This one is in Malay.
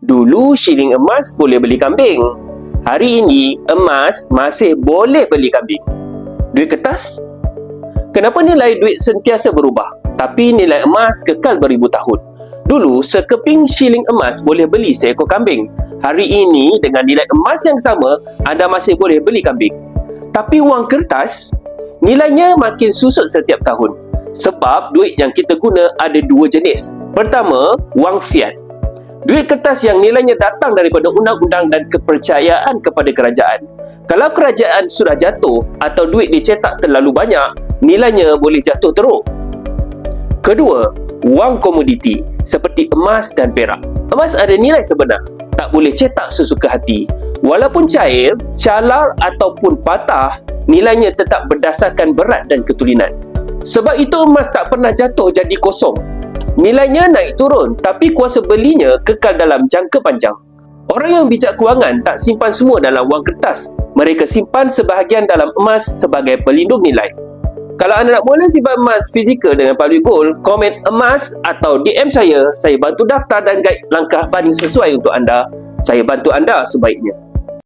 Dulu shilling emas boleh beli kambing. Hari ini emas masih boleh beli kambing. Duit kertas? Kenapa nilai duit sentiasa berubah, tapi nilai emas kekal beribu tahun? Dulu sekeping shilling emas boleh beli seekor kambing. Hari ini dengan nilai emas yang sama, anda masih boleh beli kambing. Tapi wang kertas, nilainya makin susut setiap tahun. Sebab duit yang kita guna ada dua jenis. Pertama, wang fiat. Duit kertas yang nilainya datang daripada undang-undang dan kepercayaan kepada kerajaan. Kalau kerajaan sudah jatuh atau duit dicetak terlalu banyak, nilainya boleh jatuh teruk. Kedua, wang komoditi seperti emas dan perak. Emas ada nilai sebenar, tak boleh cetak sesuka hati. Walaupun cair, calar ataupun patah, nilainya tetap berdasarkan berat dan ketulinan. Sebab itu emas tak pernah jatuh jadi kosong. Nilainya naik turun, tapi kuasa belinya kekal dalam jangka panjang. Orang yang bijak kewangan tak simpan semua dalam wang kertas. Mereka simpan sebahagian dalam emas sebagai pelindung nilai. Kalau anda nak mula simpan emas fizikal dengan Palui Gold, komen emas atau DM saya bantu daftar dan guide langkah paling sesuai untuk anda. Saya bantu anda sebaiknya.